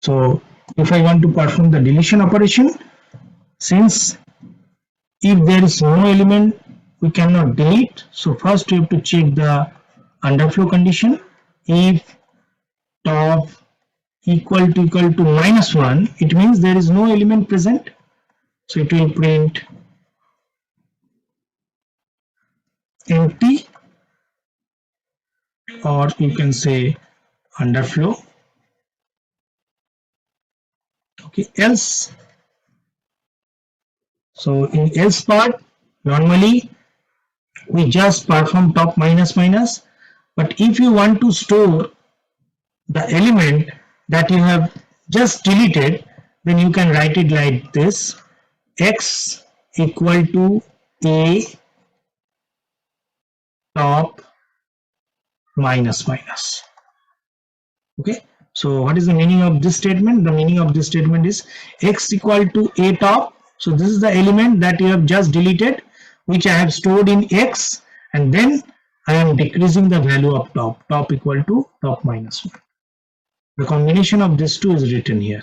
So if I want to perform the deletion operation, since if there is no element we cannot delete, so first we have to check the underflow condition. If top equal to -1, it means there is no element present, so it will print empty, or you can say underflow. Okay, else, so in else part normally we just perform top minus minus, but if you want to store the element that you have just deleted, then you can write it like this: x equal to a top minus minus. Okay, so what is the meaning of this statement? The meaning of this statement is x equal to a top. So this is the element that you have just deleted, which I have stored in x, and then I am decreasing the value of top equal to top minus 1. The combination of these two is written here.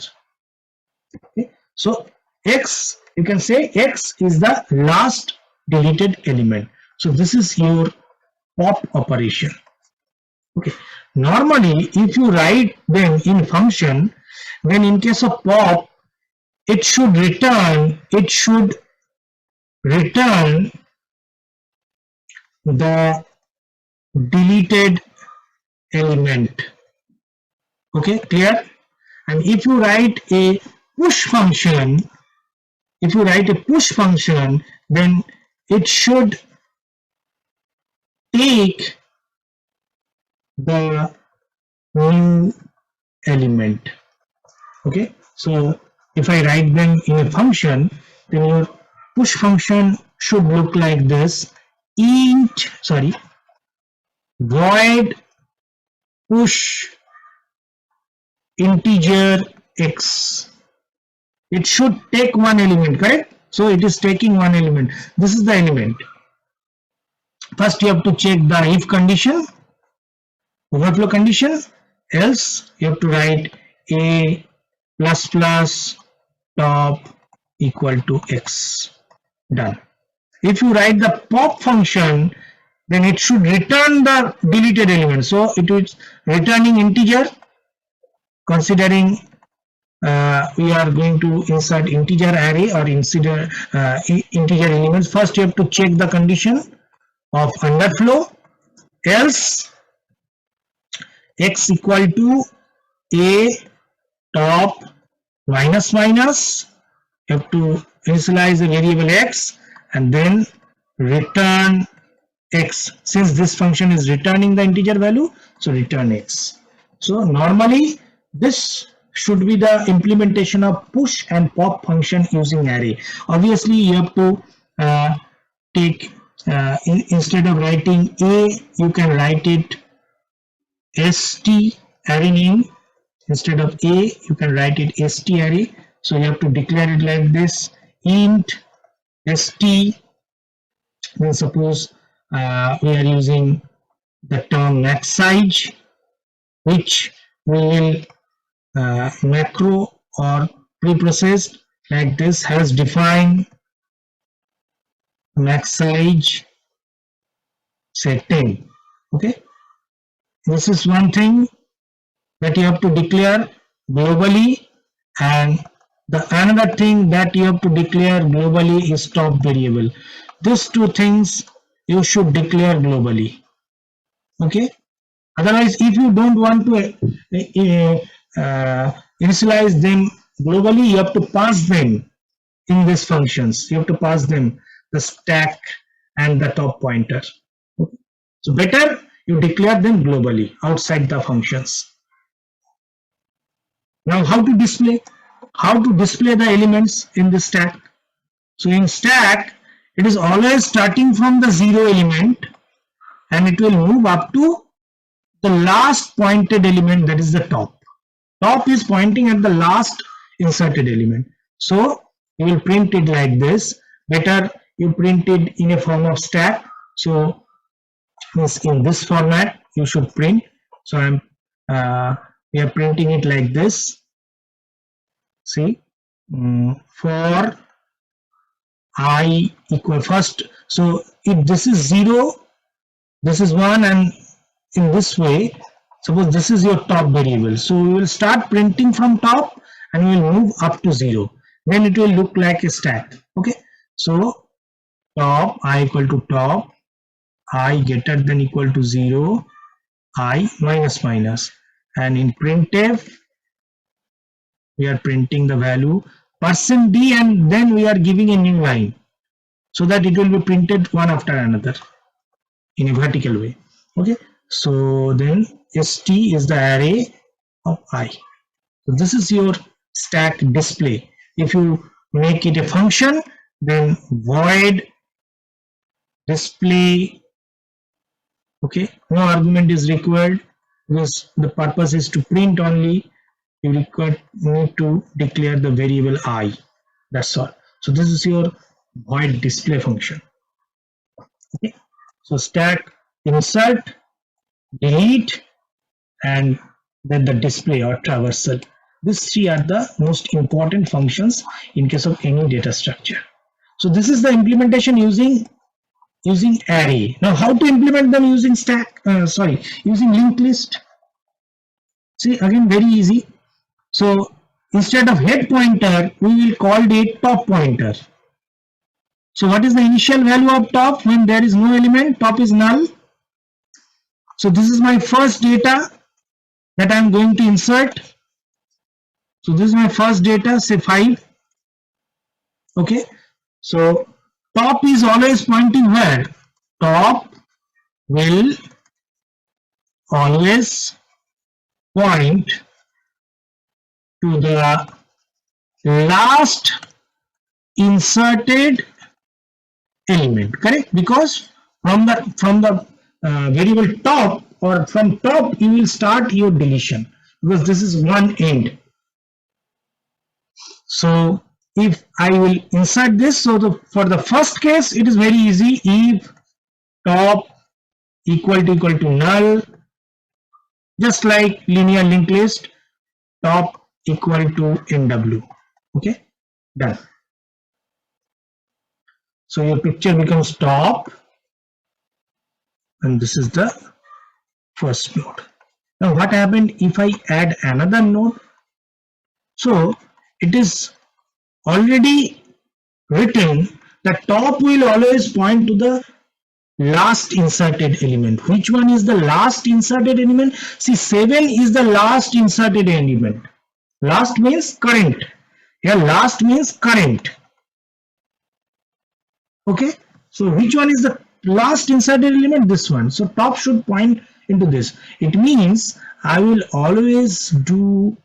Okay, so x, you can say x is the last deleted element. So this is your pop operation. Okay, normally if you write them in function, then in case of pop it should return the deleted element. Okay, clear? And if you write a push function, then it should take the new element. Okay, so if I write them in a function, then your push function should look like this: void push integer x. It should take one element, correct? So it is taking one element. This is the element. First you have to check the if condition, overflow condition, else you have to write a plus plus top equal to x. Done. If you write the pop function, then it should return the deleted element. So it is returning integer, considering we are going to insert integer array or integer elements. First you have to check the condition of underflow, else x equal to a top minus minus, you have to initialize the variable x and then return x. Since this function is returning the integer value, so return x. So normally this should be the implementation of push and pop function using array. Obviously you have to take instead of writing a, you can write it st array name. Instead of a, you can write it st array. So you have to declare it like this: int st. Then suppose we are using the term max size, which we will macro or preprocessed like this has defined max size, say 10. Okay, this is one thing that you have to declare globally, and the another thing that you have to declare globally is top variable. These two things you should declare globally. Okay, otherwise if you don't want to initialize them globally, you have to pass them in these functions. You have to pass them the stack and the top pointer. Okay. So better you declare them globally outside the functions. Now how to display the elements in the stack? So in stack it is always starting from the 0 element and it will move up to the last pointed element, that is the top. Top is pointing at the last inserted element. So you will print it like this. Better you print it in a form of stack. So in this format you should print. So we are printing it like this. see, for I equal first, so if this is 0, this is 1, and in this way, suppose this is your top variable, so we will start printing from top and we will move up to 0, then it will look like a stack. Okay, so top I equal to top, I greater than equal to 0, I minus minus, and in printf we are printing the value %d, and then we are giving a new line so that it will be printed one after another in a vertical way. Okay, so then st is the array of I. So this is your stack display. If you make it a function, then void display. Okay, no argument is required because the purpose is to print only. You need to declare the variable I. That's all. So this is your void display function. Okay, so stack insert, delete, and then the display or traversal. These three are the most important functions in case of any data structure. So this is the implementation using array. Now how to implement them using using linked list? See, again, very easy. So instead of head pointer, we will call it top pointer. So what is the initial value of top when there is no element? Top is null. So this is my first data that I am going to insert. So this is my first data, say 5. Okay, so top is always pointing where? Top will always point to the last inserted element, correct? Because from the variable top, or from top, you will start your deletion because this is one end. So if I will insert this, so for the first case it is very easy. If top equal to null, just like linear linked list, top equal to NW. Okay, done. So your picture becomes top, and this is the first node. Now what happened if I add another node? So it is already written that top will always point to the last inserted element. Which one is the last inserted element? See, 7 is the last inserted element. Last means current. Here last means current. Okay, so which one is the last inserted element? This one. So top should point into this. It means I will always do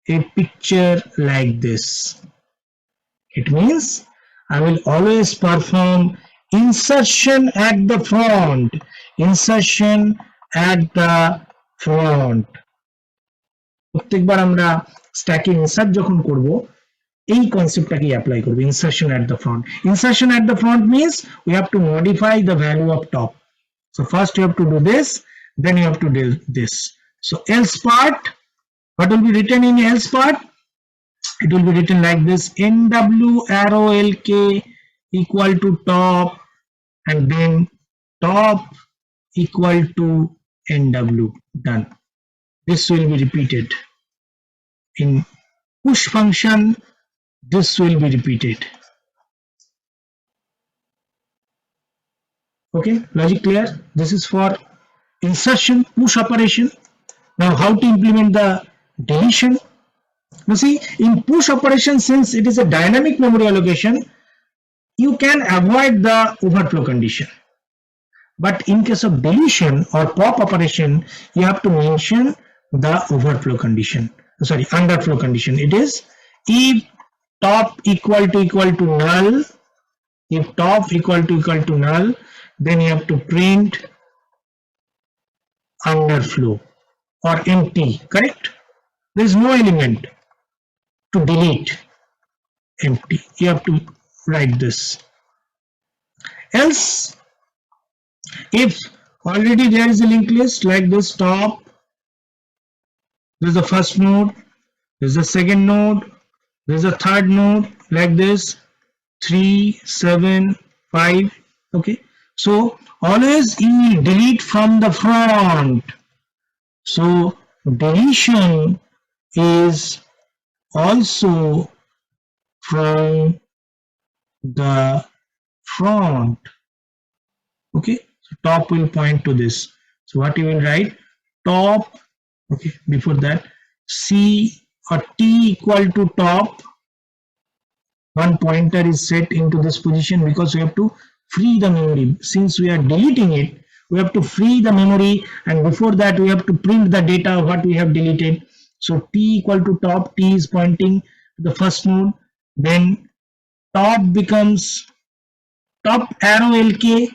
a picture like this. It means I will always perform insertion at the front. Insertion at the front. প্রত্যেকবার আমরা স্ট্যাকে insert যখন করব এই কনসেপ্টটাকে apply করব, insertion at the front. Insertion at the front means we have to modify the value of top. So first you have to do this, then you have to do this. So else part, what will be written in else part? It will be written like this: NW arrow LK equal to top, and then top equal to NW. Done. This will be repeated. In push function, this will be repeated. Okay, logic clear? This is for insertion, push operation. Now how to implement the deletion? Now see, in push operation, since it is a dynamic memory allocation, you can avoid the overflow condition. But in case of deletion or pop operation, you have to mention the overflow condition. Sorry, underflow condition. It is if top equal to null. If top equal to null, then you have to print underflow or empty. Correct? There is no element to delete. Empty. You have to write this. Else, if already there is a linked list like this, top, this is the first node, this is the second node, There's a third node like this, 3, 7, 5. Okay, so always you will delete from the front. So deletion is also from the front. Okay, so top will point to this. So what you will write, top. Okay, before that, C or T equal to top. One pointer is set into this position because we have to free the memory. Since we are deleting it, we have to free the memory, and before that we have to print the data what we have deleted. So T equal to top, T is pointing to the first node, then top becomes top arrow LK,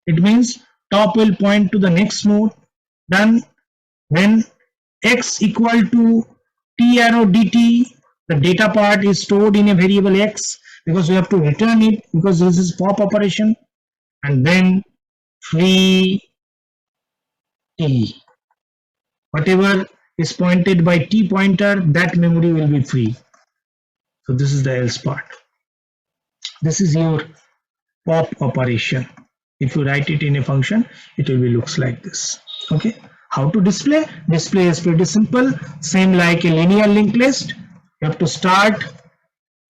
it means top will point to the next node. Done. When x equal to t arrow dt, the data part is stored in a variable x because we have to return it because this is pop operation, and then free t. Whatever is pointed by t pointer, that memory will be free. So this is the else part. This is your pop operation. If you write it in a function, it will be looks like this. Okay, how to display? Display is pretty simple, same like a linear linked list. You have to start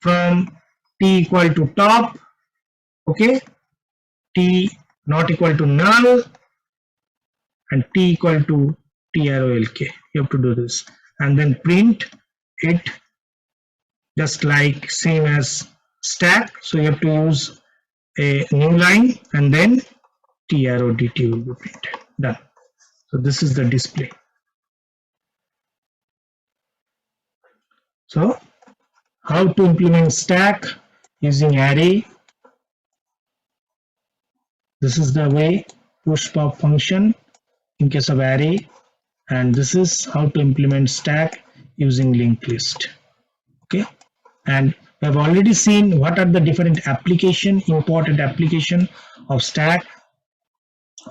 from t equal to top, okay, t not equal to null, and t equal to t arrow lk. You have to do this and then print it just like same as stack. So you have to use a new line and then t arrow dt will be printed. Done. So this is the display. So how to implement stack using array? This is the way, push pop function in case of array, and this is how to implement stack using linked list. Okay, and we have already seen what are the different application, important application of stack,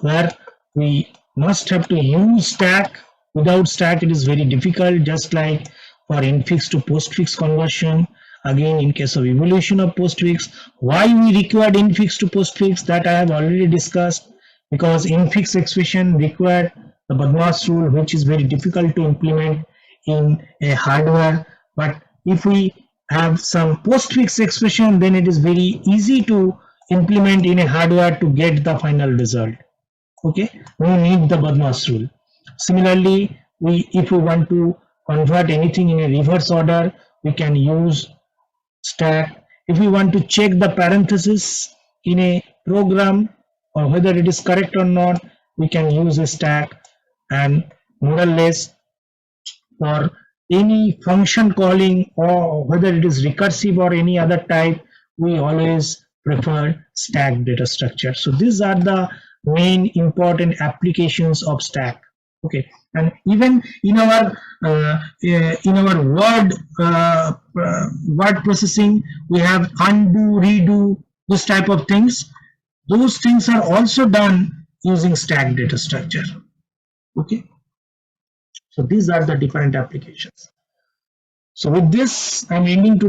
where we must have to use stack. Without stack it is very difficult, just like for infix to postfix conversion. Again, in case of evolution of postfix, why we required infix to postfix, that I have already discussed, because infix expression required the BODMAS rule, which is very difficult to implement in a hardware. But if we have some postfix expression, then it is very easy to implement in a hardware to get the final result. Okay, we need the BODMAS rule. Similarly, if we want to convert anything in a reverse order, we can use stack. If we want to check the parenthesis in a program or whether it is correct or not, we can use a stack. And more or less for any function calling, or whether it is recursive or any other type, we always prefer stack data structure. So these are the main important applications of stack. Okay, and even in our word processing, we have undo, redo, this type of things. Those things are also done using stack data structure. Okay, so these are the different applications. So with this, I'm ending today.